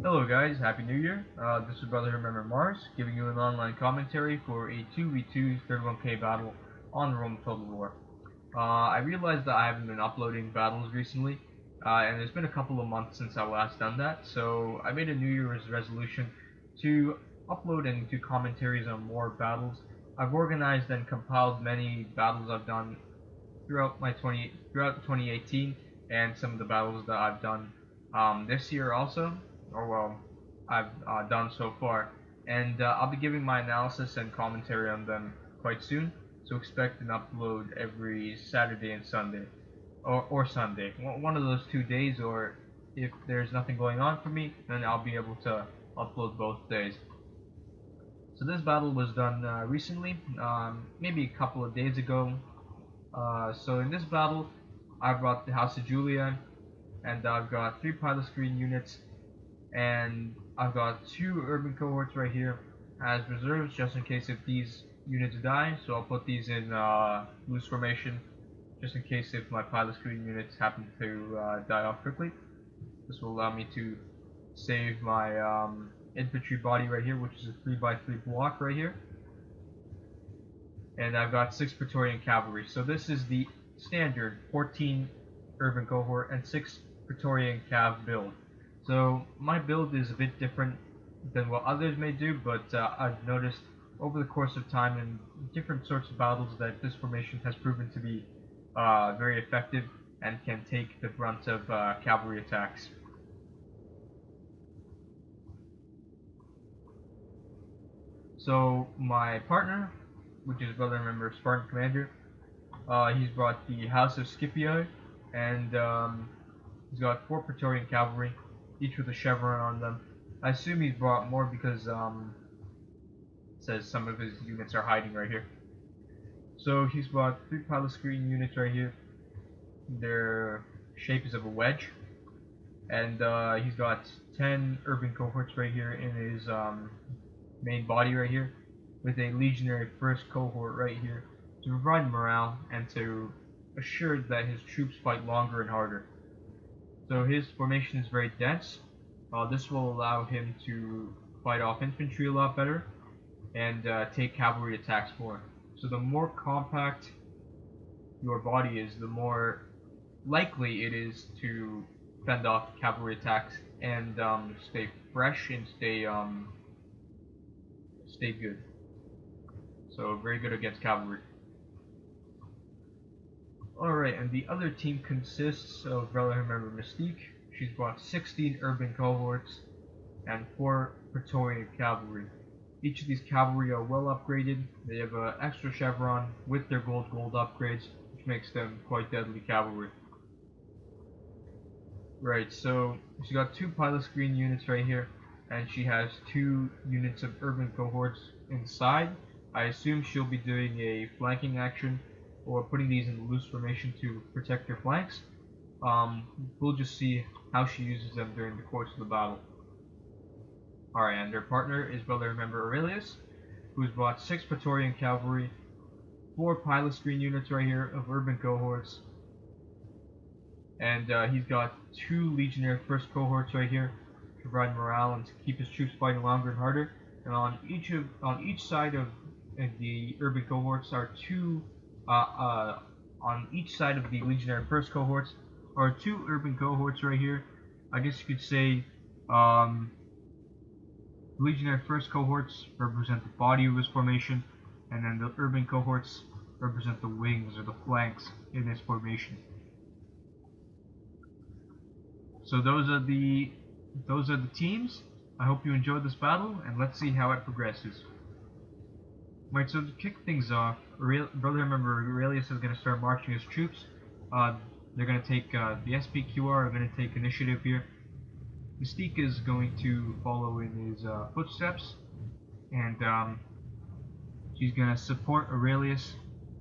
Hello guys, Happy New Year. This is Brother Remember Mars, giving you an online commentary for a 2v2 31k battle on the Roman Total War. I realized that I haven't been uploading battles recently, and it's been a couple of months since I last done that, so I made a New Year's resolution to upload and do commentaries on more battles. I've organized and compiled many battles I've done throughout 2018, and some of the battles that I've done this year also, or well, I've done so far. And I'll be giving my analysis and commentary on them quite soon, so expect an upload every Saturday and Sunday, or Sunday, one of those 2 days, or if there's nothing going on for me, then I'll be able to upload both days. So this battle was done recently, maybe a couple of days ago. So in this battle, I brought the House of Julii, and I've got 3 pilot screen units, and I've got 2 urban cohorts right here as reserves just in case if these units die. So I'll put these in loose formation just in case if my pilot screen units happen to die off quickly. This will allow me to save my infantry body right here, which is a 3x3 block right here. And I've got 6 Praetorian cavalry. So this is the standard 14 urban cohort and 6 Praetorian cav build. So my build is a bit different than what others may do, but I've noticed over the course of time in different sorts of battles that this formation has proven to be very effective and can take the brunt of cavalry attacks. So my partner, which is Brother Remember Spartan Commander, he's brought the House of Scipii, and he's got 4 Praetorian cavalry, each with a chevron on them. I assume he's brought more because it says some of his units are hiding right here. So he's brought 3 pilot screen units right here. Their shape is of a wedge, and he's got 10 urban cohorts right here in his main body right here, with a legionary first cohort right here to provide morale and to assure that his troops fight longer and harder. So his formation is very dense. This will allow him to fight off infantry a lot better and take cavalry attacks more. So the more compact your body is, the more likely it is to fend off cavalry attacks and stay fresh and stay good. So very good against cavalry. Alright, and the other team consists of Brother Remember Mystique. She's brought 16 urban cohorts and 4 Praetorian cavalry. Each of these cavalry are well upgraded. They have an extra chevron with their gold upgrades, which makes them quite deadly cavalry. Right, so she's got 2 pilot screen units right here, and she has 2 units of urban cohorts inside. I assume she'll be doing a flanking action or putting these in loose formation to protect her flanks. We'll just see how she uses them during the course of the battle. Alright, and her partner is Brother Remember Aurelius, who's brought 6 Praetorian cavalry, 4 pilot screen units right here of urban cohorts, and he's got 2 legionary first cohorts right here to provide morale and to keep his troops fighting longer and harder. And on each side of the urban cohorts are 2 on each side of the legionary first cohorts are 2 urban cohorts right here. I guess you could say legionary first cohorts represent the body of his formation, and then the urban cohorts represent the wings or the flanks in this formation. So those are the teams. I hope you enjoyed this battle, and let's see how it progresses. Right, so to kick things off, Brother Remember Aurelius is going to start marching his troops. They're going to take the SPQR are going to take initiative here. Mystique is going to follow in his footsteps, and she's going to support Aurelius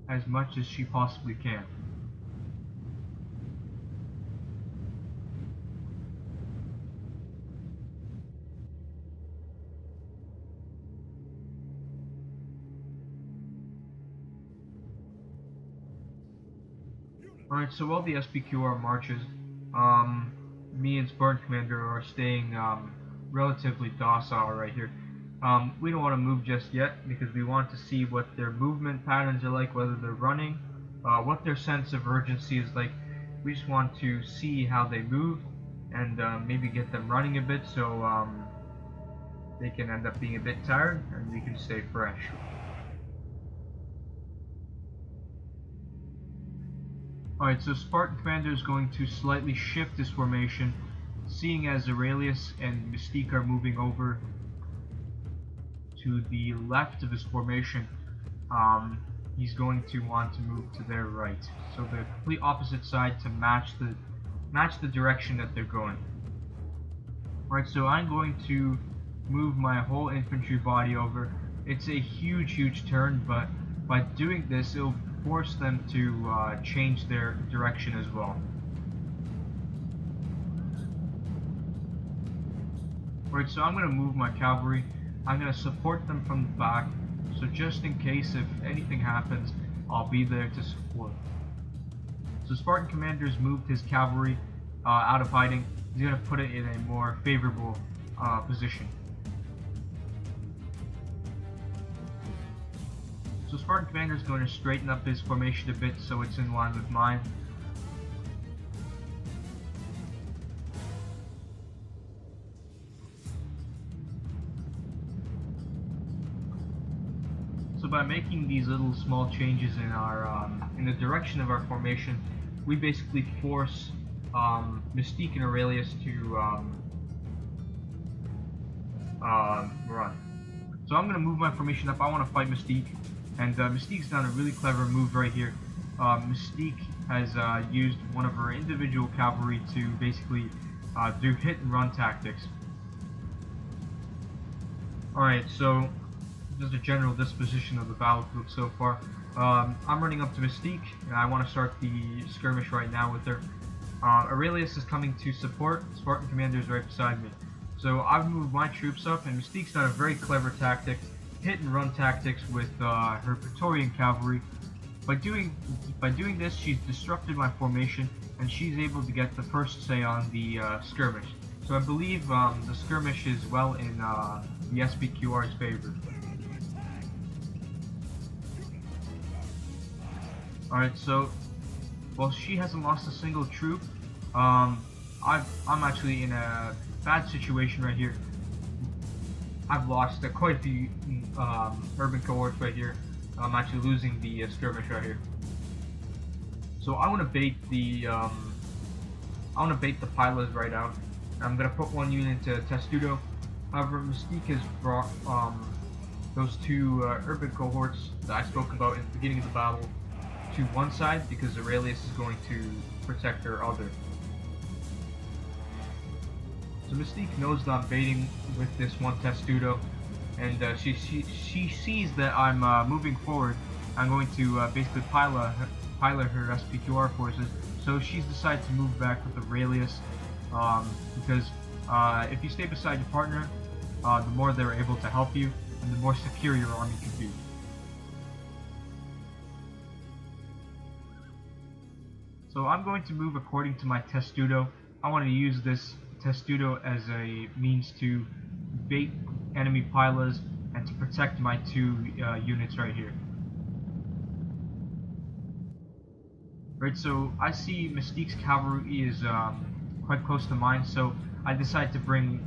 as much as she possibly can. Alright, so while the SPQR marches, me and Spartan Commander are staying relatively docile right here. We don't want to move just yet because we want to see what their movement patterns are like, whether they're running, what their sense of urgency is like. We just want to see how they move and maybe get them running a bit so they can end up being a bit tired and we can stay fresh. Alright, so Spartan Commander is going to slightly shift his formation, seeing as Aurelius and Mystique are moving over to the left of his formation. He's going to want to move to their right, so the complete opposite side to match the direction that they're going. Alright, so I'm going to move my whole infantry body over. It's a huge turn, but by doing this it'll force them to change their direction as well. Alright, so I'm going to move my cavalry. I'm going to support them from the back, so just in case if anything happens, I'll be there to support. So Spartan Commander's moved his cavalry out of hiding. He's going to put it in a more favorable position. So Spartan Commander is going to straighten up his formation a bit so it's in line with mine. So by making these little small changes in our in the direction of our formation, we basically force Mystique and Aurelius to run. So I'm going to move my formation up. I want to fight Mystique, and Mystique's done a really clever move right here. Mystique has used one of her individual cavalry to basically do hit and run tactics. Alright, so just a general disposition of the battlefield so far. I'm running up to Mystique, and I want to start the skirmish right now with her. Aurelius is coming to support. Spartan Commander is right beside me. So I've moved my troops up, and Mystique's done a very clever tactic, hit and run tactics with her Praetorian cavalry. By doing this, she's disrupted my formation, and she's able to get the first say on the skirmish. So I believe the skirmish is well in the SPQR's favor. Alright, so while she hasn't lost a single troop, I'm actually in a bad situation right here. I've lost quite a few urban cohorts right here. I'm actually losing the skirmish right here. So I want to bait the pilots right out. I'm gonna put one unit into Testudo. However, Mystique has brought those two urban cohorts that I spoke about in the beginning of the battle to one side because Aurelius is going to protect her other. So Mystique knows that I'm baiting with this one Testudo, and she sees that I'm moving forward. I'm going to basically pilot her SPQR forces, so she's decided to move back with Aurelius because if you stay beside your partner, the more they're able to help you and the more secure your army can be. So I'm going to move according to my Testudo. I want to use this Testudo as a means to bait enemy pilots and to protect my two units right here. Right, so I see Mystique's cavalry is quite close to mine, so I decide to bring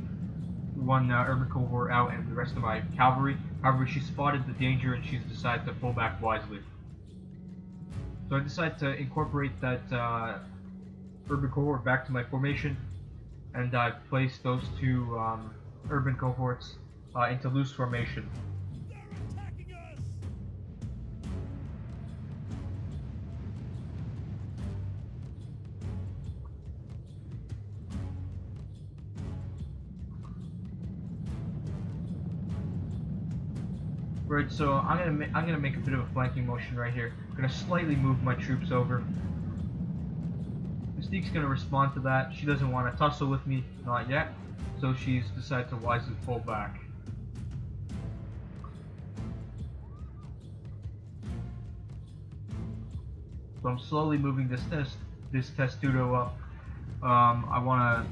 one urban cohort out and the rest of my cavalry. However, she spotted the danger and she's decided to pull back wisely. So I decide to incorporate that urban cohort back to my formation, and I place those two urban cohorts into loose formation. Right, so I'm gonna make a bit of a flanking motion right here. I'm gonna slightly move my troops over. Mystique's gonna respond to that. She doesn't want to tussle with me, not yet. So she's decided to wisely pull back. So I'm slowly moving this Testudo up. I want to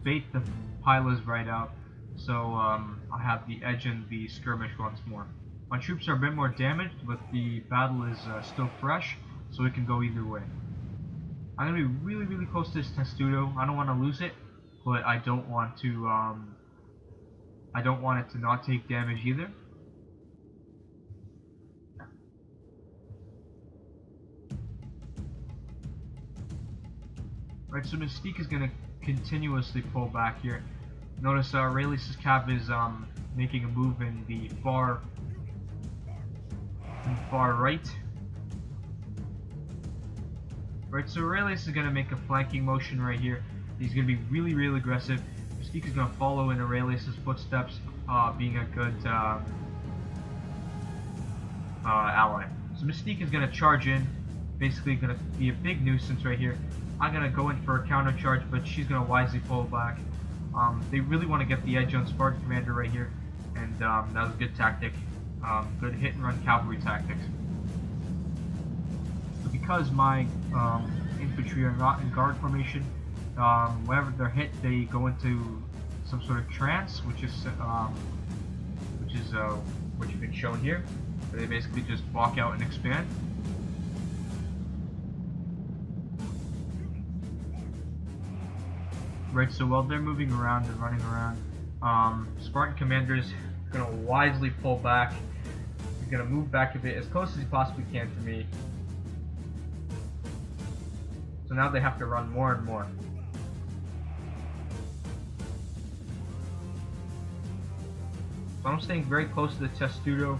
bait the pilots right out. so I have the edge in the skirmish once more. My troops are a bit more damaged, but the battle is still fresh, so it can go either way. I'm gonna be really close to this Testudo. I don't want to lose it, but I don't want to. I don't want it to not take damage either. Right, so Mystique is gonna continuously pull back here. Notice Aurelius' cav is making a move in the far right. Right, so Aurelius is gonna make a flanking motion right here. He's gonna be really aggressive. Mystique is gonna follow in Aurelius' footsteps, being a good ally. So Mystique is gonna charge in, basically gonna be a big nuisance right here. I'm gonna go in for a counter charge, but she's gonna wisely pull back. They really want to get the edge on Spartan Commander right here, and that was a good tactic. Good hit and run cavalry tactics. So because my infantry are not in guard formation, whenever they're hit, they go into some sort of trance, which is what you've been shown here. So they basically just walk out and expand. Right, so while they're moving around and running around, Spartan Commander's gonna wisely pull back. He's gonna move back a bit, as close as he possibly can to me. So now they have to run more and more. So I'm staying very close to the Testudo,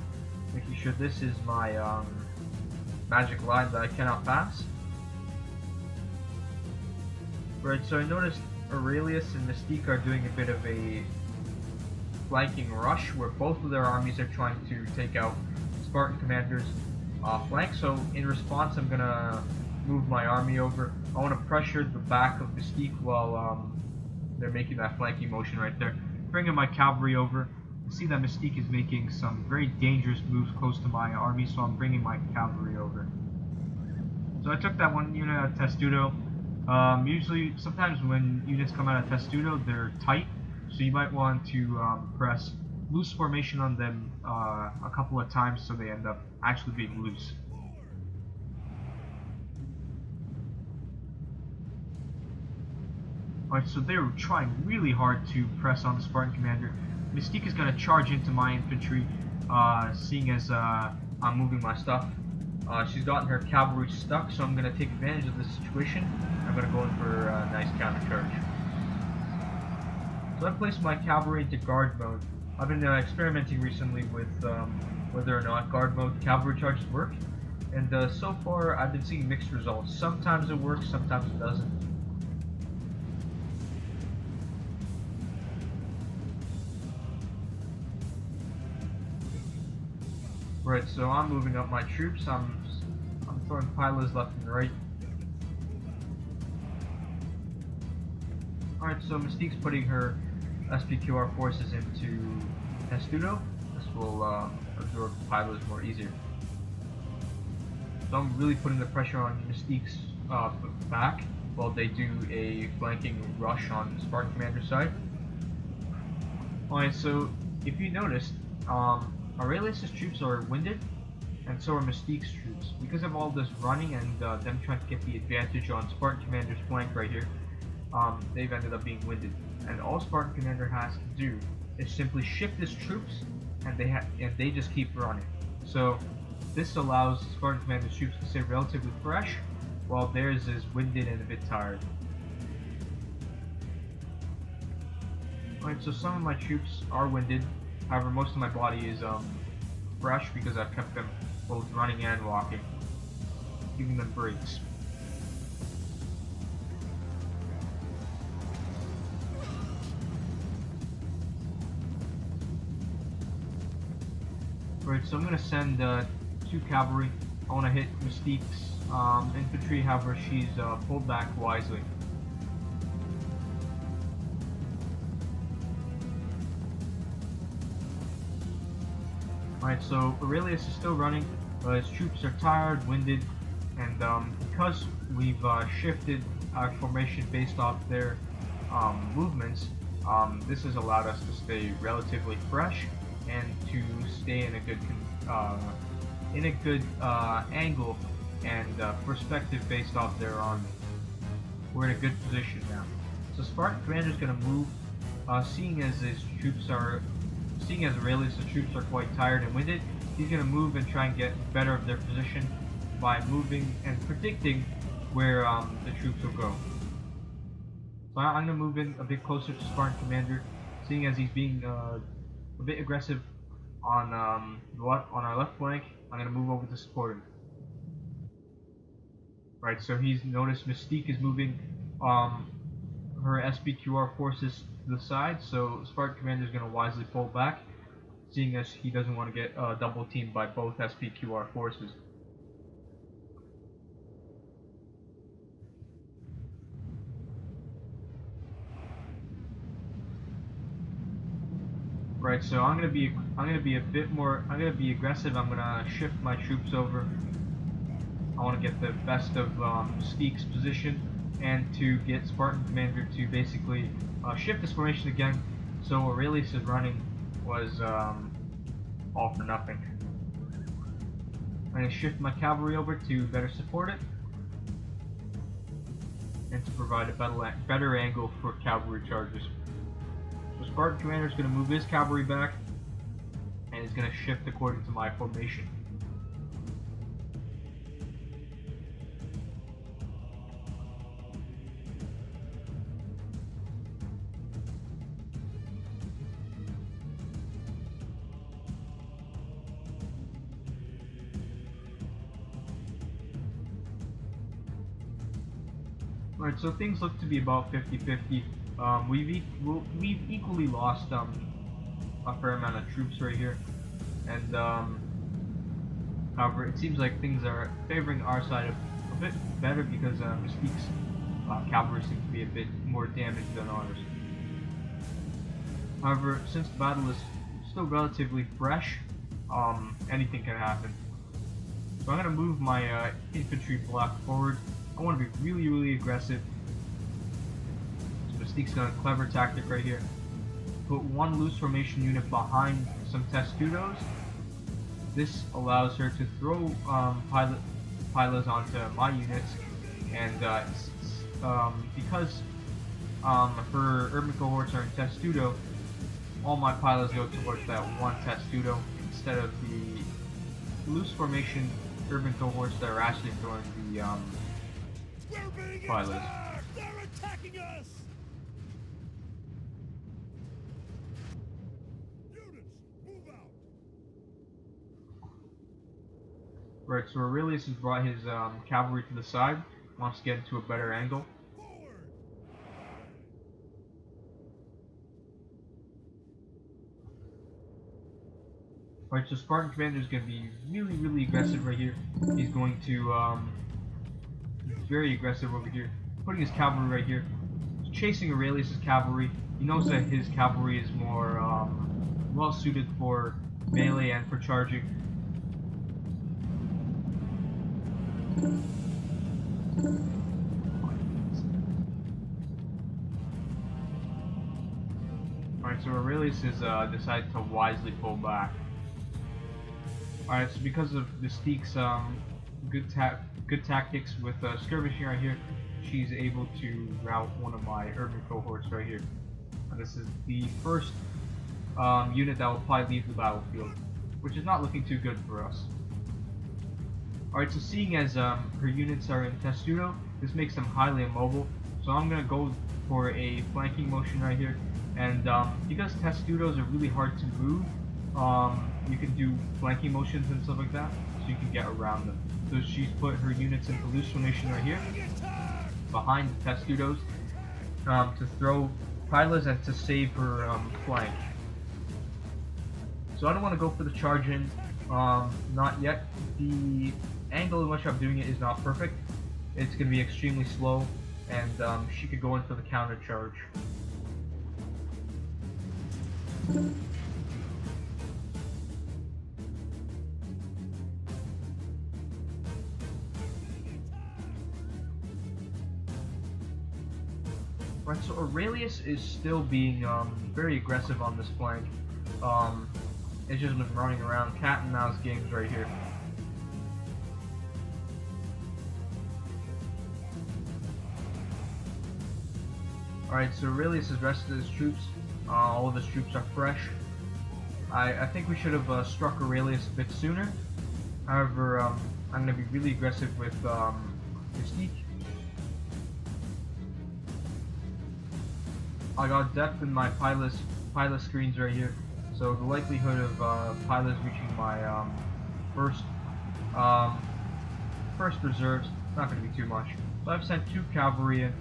making sure this is my magic line that I cannot pass. Right, so I noticed Aurelius and Mystique are doing a bit of a flanking rush where both of their armies are trying to take out Spartan Commander's flank. So in response, I'm gonna move my army over. I want to pressure the back of Mystique while they're making that flanking motion right there. Bringing my cavalry over. I see that Mystique is making some very dangerous moves close to my army, so I'm bringing my cavalry over. So I took that one unit out of Testudo. Usually, sometimes when units come out of Testudo, they're tight, so you might want to press loose formation on them a couple of times so they end up actually being loose. Alright, so they're trying really hard to press on the Spartan Commander. Mystique is going to charge into my infantry, seeing as I'm moving my stuff. She's gotten her cavalry stuck, so I'm going to take advantage of this situation. I'm going to go in for a nice counter charge. So I've placed my cavalry into guard mode. I've been experimenting recently with whether or not guard mode cavalry charges work, and so far I've been seeing mixed results. Sometimes it works, sometimes it doesn't. Right, so I'm moving up my troops. I'm throwing pilas left and right. Alright, so Mystique's putting her SPQR forces into Testudo. This will absorb pilas more easier. So I'm really putting the pressure on Mystique's back while they do a flanking rush on the Spartan Commander's side. Alright, so if you noticed, Aurelius' troops are winded, and so are Mystique's troops. Because of all this running and them trying to get the advantage on Spartan Commander's flank right here, they've ended up being winded. And all Spartan Commander has to do is simply shift his troops, and they just keep running. So this allows Spartan Commander's troops to stay relatively fresh, while theirs is winded and a bit tired. Alright, so some of my troops are winded. However, most of my body is fresh because I've kept them both running and walking, giving them breaks. Right, so I'm going to send 2 cavalry. I want to hit Mystique's infantry, however she's pulled back wisely. Alright, so Aurelius is still running, his troops are tired, winded, and because we've shifted our formation based off their movements, This has allowed us to stay relatively fresh and to stay in a good angle and perspective based off their army. We're in a good position now. So Spartan Commander is going to move, seeing as Aurelius' troops are quite tired and winded. He's going to move and try and get better of their position by moving and predicting where the troops will go. So I'm going to move in a bit closer to Spartan Commander, seeing as he's being a bit aggressive on our left flank. I'm going to move over to support him. Right, so he's noticed Mystique is moving her SPQR forces to the side, so Spartan Commander is going to wisely pull back, seeing as he doesn't want to get double teamed by both SPQR forces. Right, so I'm gonna be aggressive. I'm gonna shift my troops over. I want to get the best of Mystique's position and to get Spartan Commander to basically shift this formation again, so Aurelius' running was all for nothing. I'm going to shift my cavalry over to better support it and to provide a better angle for cavalry charges. So Spartan Commander is going to move his cavalry back and is going to shift according to my formation. Alright, so things look to be about 50-50. We've equally lost a fair amount of troops right here, and however, it seems like things are favoring our side a bit better because Mystique's cavalry seems to be a bit more damaged than ours. However, since the battle is still relatively fresh, anything can happen. So I'm going to move my infantry block forward. I want to be really aggressive. So Mystique's got a clever tactic right here. Put one loose formation unit behind some Testudos. This allows her to throw pilots onto my units, and because her urban cohorts are in Testudo, all my pilots go towards that one Testudo instead of the loose formation urban cohorts that are actually throwing the pilots. They're attacking us! Units, move out! Right, so Aurelius has brought his cavalry to the side, wants to get into a better angle. Forward! Right, so Spartan Commander is going to be really aggressive right here. He's going to he's very aggressive over here, putting his cavalry right here, chasing Aurelius' cavalry. He knows that his cavalry is more well suited for melee and for charging. Alright, so Aurelius has decided to wisely pull back. Alright, so because of Mystique's good tactics with skirmishing right here, she's able to rout one of my urban cohorts right here. And this is the first unit that will probably leave the battlefield, which is not looking too good for us. Alright, so seeing as her units are in Testudo, this makes them highly immobile, so I'm going to go for a flanking motion right here. And because Testudos are really hard to move, you can do flanking motions and stuff like that, so you can get around them. So she's put her units into loose formation right here, behind the Testudos, to throw pilots and to save her flank. So I don't want to go for the charge in, not yet. The angle in which I'm doing it is not perfect. It's going to be extremely slow, and she could go in for the counter charge. Right, so Aurelius is still being very aggressive on this flank. It's just been running around cat and mouse games right here. Alright, so Aurelius has rested his troops. All of his troops are fresh. I think we should have struck Aurelius a bit sooner. However, I'm going to be really aggressive with Mystique. I got depth in my pilot screens right here, so the likelihood of pilots reaching my first reserves not going to be too much. So I've sent 2 cavalry in.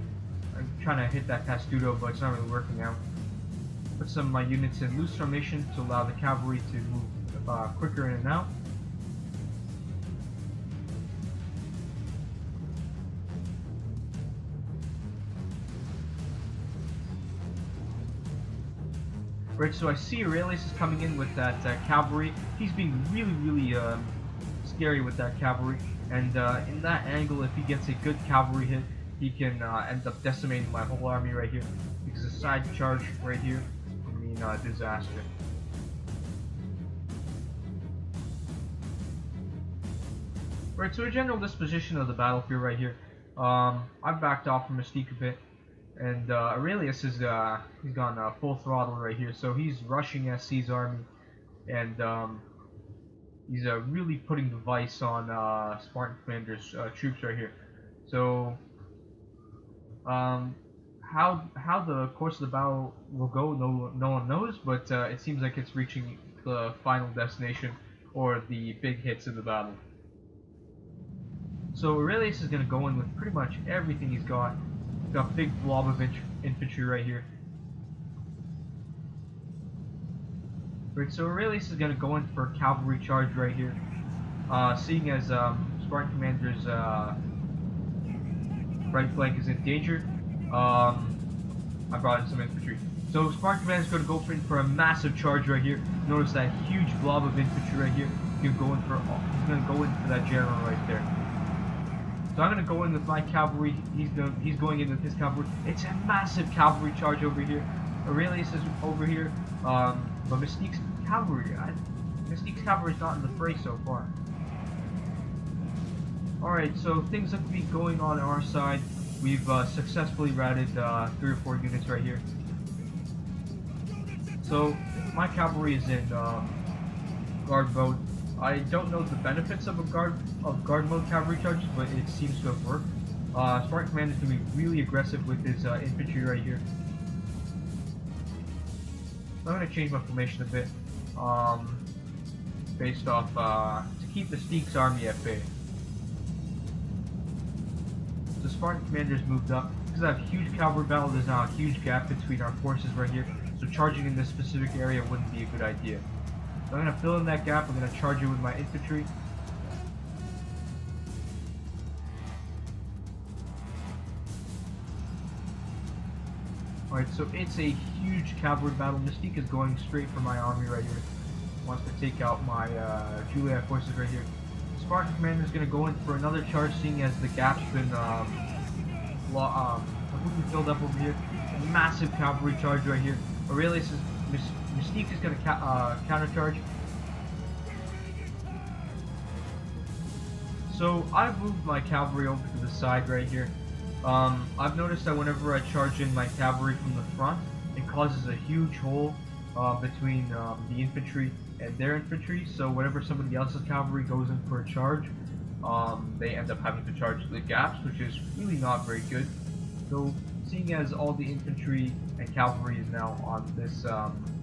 I'm trying to hit that Testudo, but it's not really working out. Put some of my units in loose formation to allow the cavalry to move quicker in and out. Right, so I see Aurelius is coming in with that cavalry. He's being really scary with that cavalry, and in that angle, if he gets a good cavalry hit, he can end up decimating my whole army right here, because a side charge right here would mean disaster. Right, so a general disposition of the battlefield right here. I've backed off from Mystique a bit. And Aurelius is he's gone full throttle right here, so he's rushing SC's army, and he's really putting the vice on Spartan Commander's troops right here. So how the course of the battle will go, no one knows, but it seems like it's reaching the final destination, or the big hits of the battle. So Aurelius is going to go in with pretty much everything he's got. Got a big blob of infantry right here. Right, so Aurelius is going to go in for a cavalry charge right here. Seeing as Spartan Commander's right flank is in danger, I brought in some infantry. So Spartan Commander is going to go for a massive charge right here. Notice that huge blob of infantry right here. He's going to go in for that general right there. So I'm going to go in with my cavalry. He's going in with his cavalry. It's a massive cavalry charge over here. Aurelius is over here, but Mystique's cavalry is not in the fray so far. Alright, so things look to be going on our side. We've successfully routed 3 or 4 units right here. So my cavalry is in guard mode. I don't know the benefits of guard mode cavalry charges, but it seems to have worked. Spartan Commander is going to be really aggressive with his infantry right here. So I'm going to change my formation a bit, based off to keep the Mystique's army at bay. The Spartan Commander's moved up. Because I have a huge cavalry battle, there's now a huge gap between our forces right here. So charging in this specific area wouldn't be a good idea. So I'm going to fill in that gap. I'm going to charge it with my infantry. Alright, so it's a huge cavalry battle. Mystique is going straight for my army right here. Wants to take out my Julii forces right here. Spartan Commander is going to go in for another charge, seeing as the gap's been completely filled up over here. A massive cavalry charge right here. Aurelius is Mystique is going to countercharge. So I've moved my cavalry over to the side right here. I've noticed that whenever I charge in my cavalry from the front, it causes a huge hole between the infantry and their infantry. So whenever somebody else's cavalry goes in for a charge, they end up having to charge the gaps, which is really not very good. So seeing as all the infantry and cavalry is now on this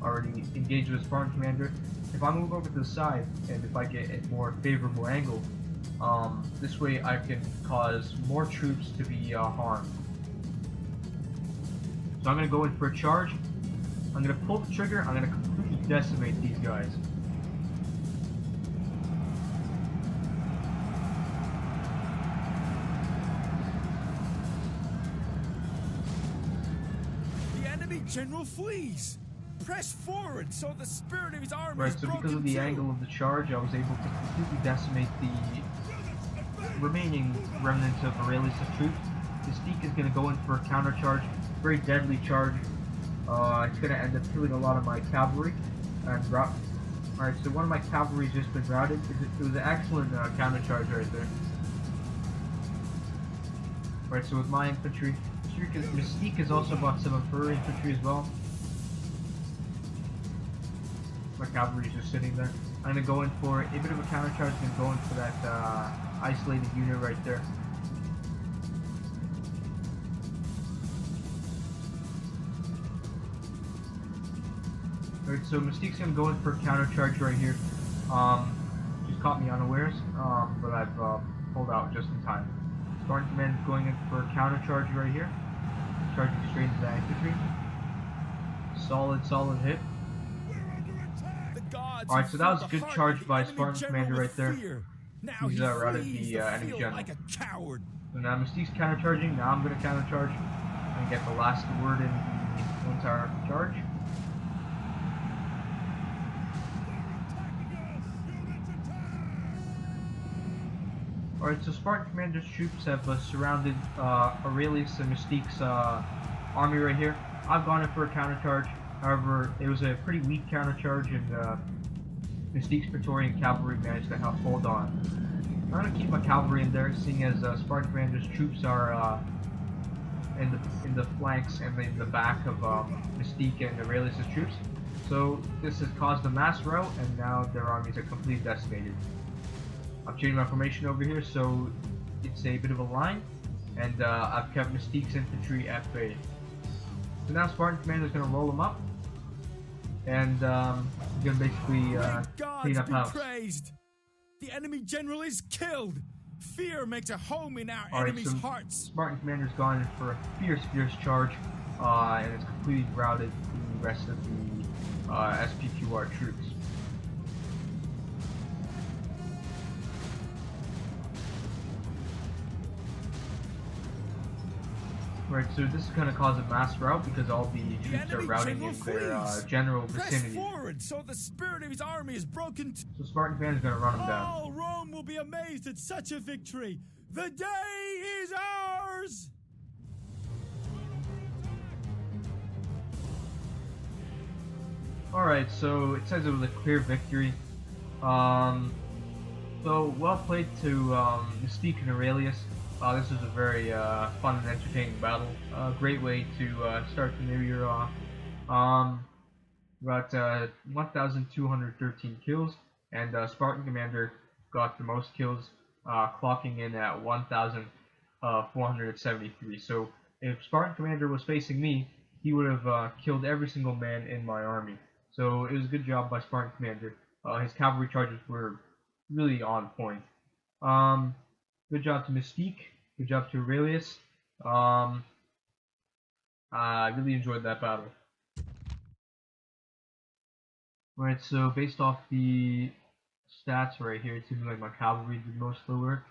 already engaged with Spartan Commander, if I move over to the side and if I get a more favorable angle, this way I can cause more troops to be harmed. So I'm going to go in for a charge. I'm going to pull the trigger. I'm going to completely decimate these guys. The enemy general flees. Press forward so the spirit of his army Right, is so broken because of the too. angle of the charge, I was able to completely decimate the remaining remnants of Aurelius' troops. Mystique is going to go in for a counter charge. very deadly charge. It's gonna end up killing a lot of my cavalry and rout. Alright, so one of my cavalry's just been routed. It was an excellent counter charge right there. Alright, so with my infantry, Mystique has also bought some of her infantry as well. My cavalry's just sitting there. I'm gonna go in for a bit of a counter charge and go in for that isolated unit right there. Alright, so Mystique's gonna go in for a counter charge right here. Just caught me unawares, but I've pulled out just in time. Spartan Command is going in for a counter charge right here. Charging straight into the infantry. Solid hit. Alright, so that was a good charge by Spartan Commander right there. He's routed the enemy general. So now Mystique's counter charging. Now I'm gonna counter charge and get the last word in the entire charge. Alright, so Spartan Commander's troops have surrounded Aurelius and Mystique's army right here. I've gone in for a counter charge. However, it was a pretty weak counter charge, and Mystique's Praetorian cavalry managed to hold on. I'm going to keep my cavalry in there, seeing as Spartan Commander's troops are in the flanks and in the back of Mystique and Aurelius' troops. So this has caused a mass rout, and now their armies are completely decimated. I've changed my formation over here, so it's a bit of a line, and I've kept Mystique's infantry at bay. So now Spartan Commander is going to roll them up, and he's going to basically clean up house. Praised. The enemy general is killed. Fear makes a home in our enemy's hearts. Spartan Commander's gone in for a fierce charge, and it's completely routed the rest of the SPQR troops. Right, so this is going to cause a mass rout because all the troops are routing in their general vicinity. Press forward, so the spirit of his army is broken. So Spartan Command is going to run him down. All Rome will be amazed at such a victory. The day is ours. Alright, so it says it was a clear victory. So well played to Mystique and Aurelius. This was a very fun and entertaining battle. Great way to start the new year off. About 1,213 kills, and Spartan Commander got the most kills, clocking in at 1,473. So if Spartan Commander was facing me, he would have killed every single man in my army. So it was a good job by Spartan Commander. His cavalry charges were really on point. Good job to Mystique. Good job to Aurelius. I really enjoyed that battle. Right, so based off the stats right here, it seems like my cavalry did most of the work.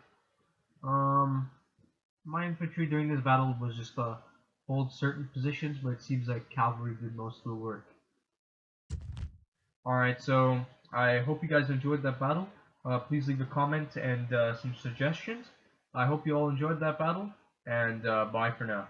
My infantry during this battle was just hold certain positions, but it seems like cavalry did most of the work. Alright, so I hope you guys enjoyed that battle. Please leave a comment and some suggestions. I hope you all enjoyed that battle, and bye for now.